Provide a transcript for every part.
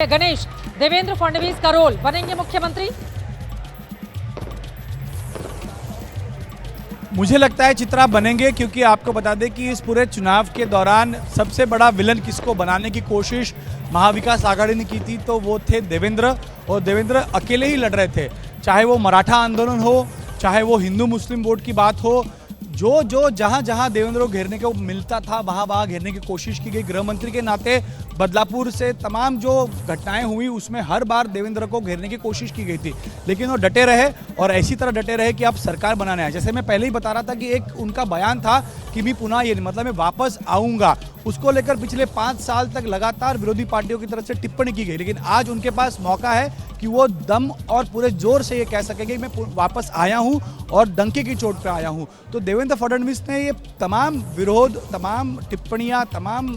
गणेश, देवेंद्र फडणवीस का रोल बनेंगे मुख्यमंत्री? मुझे लगता है चित्रा बनेंगे, क्योंकि आपको बता दें कि इस पूरे चुनाव के दौरान सबसे बड़ा विलन किसको बनाने की कोशिश महाविकास आघाड़ी ने की थी तो वो थे देवेंद्र। और देवेंद्र अकेले ही लड़ रहे थे, चाहे वो मराठा आंदोलन हो, चाहे वो हिंदू मुस्लिम वोट की बात हो। जो जहां जहां देवेंद्र को घेरने को मिलता था वहां घेरने की कोशिश की गई। गृह मंत्री के नाते बदलापुर से तमाम जो घटनाएं हुई उसमें हर बार देवेंद्र को घेरने की कोशिश की गई थी, लेकिन वो डटे रहे और ऐसी तरह डटे रहे कि अब सरकार बनाने आए। जैसे मैं पहले ही बता रहा था कि एक उनका बयान था कि मैं पुनः ये मतलब मैं वापस आऊंगा, उसको लेकर पिछले 5 साल तक लगातार विरोधी पार्टियों की तरफ से टिप्पणी की गई, लेकिन आज उनके पास मौका है कि वो दम और पूरे जोर से ये कह सकेंगे मैं वापस आया हूं और डंके की चोट पे आया हूं। तो देवेंद्र फडणवीस ने ये तमाम विरोध, तमाम टिप्पणियां, तमाम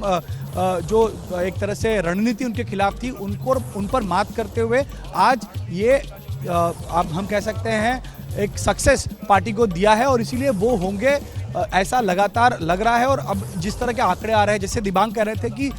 जो एक तरह से रणनीति उनके खिलाफ थी उन पर मात करते हुए आज ये अब हम कह सकते हैं एक सक्सेस पार्टी को दिया है और इसीलिए वो होंगे ऐसा लगातार लग रहा है। और अब जिस तरह के आंकड़े आ रहे हैं, जैसे दिबांग कह रहे थे कि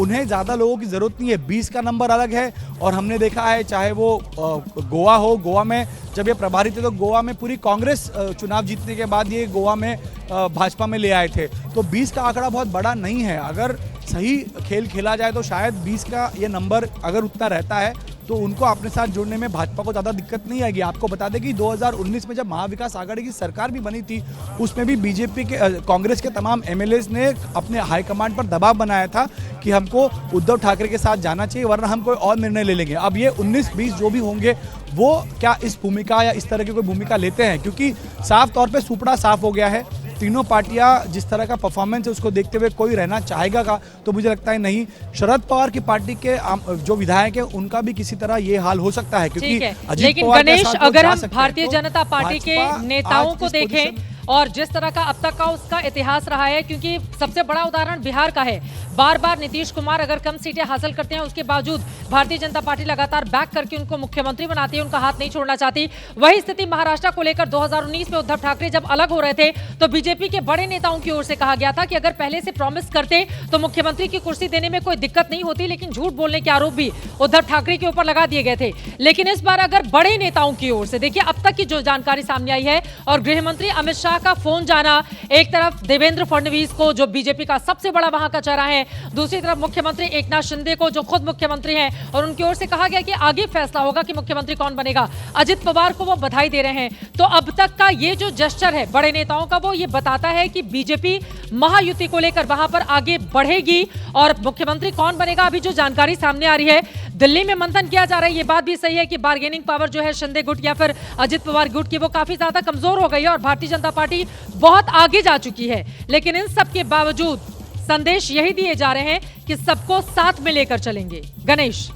उन्हें ज़्यादा लोगों की ज़रूरत नहीं है, 20 का नंबर अलग है। और हमने देखा है चाहे वो गोवा हो, गोवा में जब ये प्रभारी थे तो गोवा में पूरी कांग्रेस चुनाव जीतने के बाद ये गोवा में भाजपा में ले आए थे। तो 20 का आंकड़ा बहुत बड़ा नहीं है, अगर सही खेल खेला जाए तो शायद 20 का ये नंबर अगर उतना रहता है तो उनको अपने साथ जोड़ने में भाजपा को ज़्यादा दिक्कत नहीं आएगी। आपको बता दें कि 2019 में जब महाविकास आघाड़ी की सरकार भी बनी थी उसमें भी बीजेपी के कांग्रेस के तमाम एमएलएज ने अपने हाईकमांड पर दबाव बनाया था कि हमको उद्धव ठाकरे के साथ जाना चाहिए वरना हम कोई और निर्णय ले लेंगे। अब ये 19-20 जो भी होंगे वो क्या इस भूमिका या इस तरह की कोई भूमिका लेते हैं, क्योंकि साफ तौर पर सुपड़ा साफ हो गया है। तीनों पार्टियां जिस तरह का परफॉर्मेंस है उसको देखते हुए कोई रहना चाहेगा का तो मुझे लगता है नहीं। शरद पवार की पार्टी के जो विधायक है उनका भी किसी तरह ये हाल हो सकता है, क्योंकि लेकिन गणेश, अगर हम भारतीय जनता पार्टी के नेताओं को देखें और जिस तरह का अब तक का उसका इतिहास रहा है, क्योंकि सबसे बड़ा उदाहरण बिहार का है, बार बार नीतीश कुमार अगर कम सीटें हासिल करते हैं उसके बावजूद भारतीय जनता पार्टी लगातार बैक करके उनको मुख्यमंत्री बनाती है, उनका हाथ नहीं छोड़ना चाहती। वही स्थिति महाराष्ट्र को लेकर 2019 में उद्धव ठाकरे जब अलग हो रहे थे तो बीजेपी के बड़े नेताओं की ओर से कहा गया था कि अगर पहले से प्रॉमिस करते तो मुख्यमंत्री की कुर्सी देने में कोई दिक्कत नहीं होती, लेकिन झूठ बोलने के आरोप भी उद्धव ठाकरे के ऊपर लगा दिए गए थे। लेकिन इस बार अगर बड़े नेताओं की ओर से देखिए अब तक की जो जानकारी सामने आई है और गृह मंत्री अमित शाह का फोन जाना, एक तरफ देवेंद्र फडणवीस को जो बीजेपी का सबसे बड़ा वहां का चेहरा है, दूसरी तरफ मुख्यमंत्री एकनाथ शिंदे को जो खुद मुख्यमंत्री हैं और उनकी ओर से कहा गया कि आगे फैसला होगा कि मुख्यमंत्री कौन बनेगा। अजित पवार को वो बधाई दे रहे हैं। तो अब तक का ये जो जेस्चर है बड़े नेताओं का वो ये बताता है कि बीजेपी महायुति को लेकर वहां पर आगे बढ़ेगी और मुख्यमंत्री कौन बनेगा अभी जो जानकारी सामने आ रही है, दिल्ली में मंथन किया जा रहा है। ये बात भी सही है कि बार्गेनिंग पावर जो है शिंदे गुट या फिर अजित पवार गुट की वो काफी ज्यादा कमजोर हो गई है और भारतीय जनता पार्टी बहुत आगे जा चुकी है। लेकिन इन सब के बावजूद संदेश यही दिए जा रहे हैं कि सबको साथ में लेकर चलेंगे। गणेश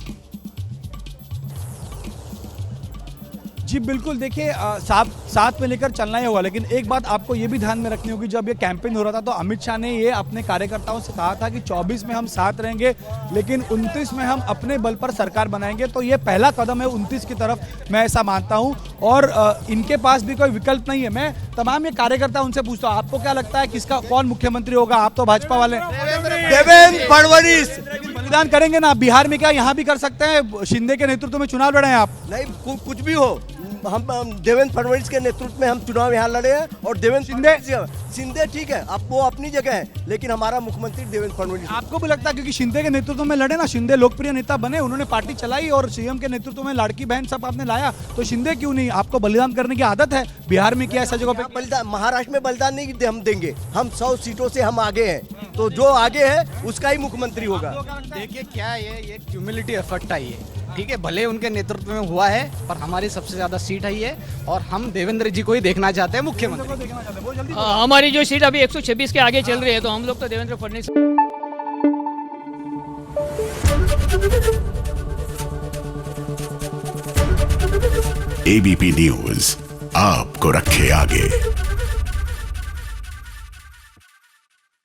जी बिल्कुल, देखिए साथ में लेकर चलना ही होगा, लेकिन एक बात आपको ये भी ध्यान में रखनी होगी, जब ये कैंपेन हो रहा था तो अमित शाह ने ये अपने कार्यकर्ताओं से कहा था कि 24 में हम साथ रहेंगे लेकिन 29 में हम अपने बल पर सरकार बनाएंगे। तो ये पहला कदम है 29 की तरफ, मैं ऐसा मानता हूँ। और इनके पास भी कोई विकल्प नहीं है। मैं तमाम ये कार्यकर्ता उनसे पूछता हूँ आपको क्या लगता है किसका कौन मुख्यमंत्री होगा? आप तो भाजपा वाले देवेंद्र फडणवीस बलिदान करेंगे ना, बिहार में क्या यहाँ भी कर सकते हैं? शिंदे के नेतृत्व में चुनाव लड़े हैं आप? नहीं, कुछ भी हो, हम देवेंद्र फडणवीस के नेतृत्व में हम चुनाव यहाँ लड़े हैं और देवेंद्र शिंदे ठीक है, आप वो अपनी जगह है, लेकिन हमारा मुख्यमंत्री देवेंद्र फडणवीस। आपको भी लगता है क्योंकि शिंदे के नेतृत्व में लड़े ना, शिंदे लोकप्रिय नेता बने, उन्होंने पार्टी चलाई और सीएम के नेतृत्व में लाड़की बहन सब आपने लाया, तो शिंदे क्यों नहीं? आपको बलिदान करने की आदत है, बिहार में क्या ऐसा जगह पे बलिदान, महाराष्ट्र में बलिदान नहीं हम देंगे, हम 100 सीटों से हम आगे हैं, तो जो आगे है उसका ही मुख्यमंत्री होगा। देखिए क्या ये क्यूमुलेटिव एफर्ट है, ये ठीक है, भले उनके नेतृत्व में हुआ है पर हमारी सबसे ज्यादा सीट है ये और हम देवेंद्र जी को ही देखना चाहते हैं मुख्यमंत्री। हमारी जो सीट अभी 126 के आगे चल रही है तो हम लोग तो देवेंद्र फडणवीस। एबीपी न्यूज आपको रखे आगे।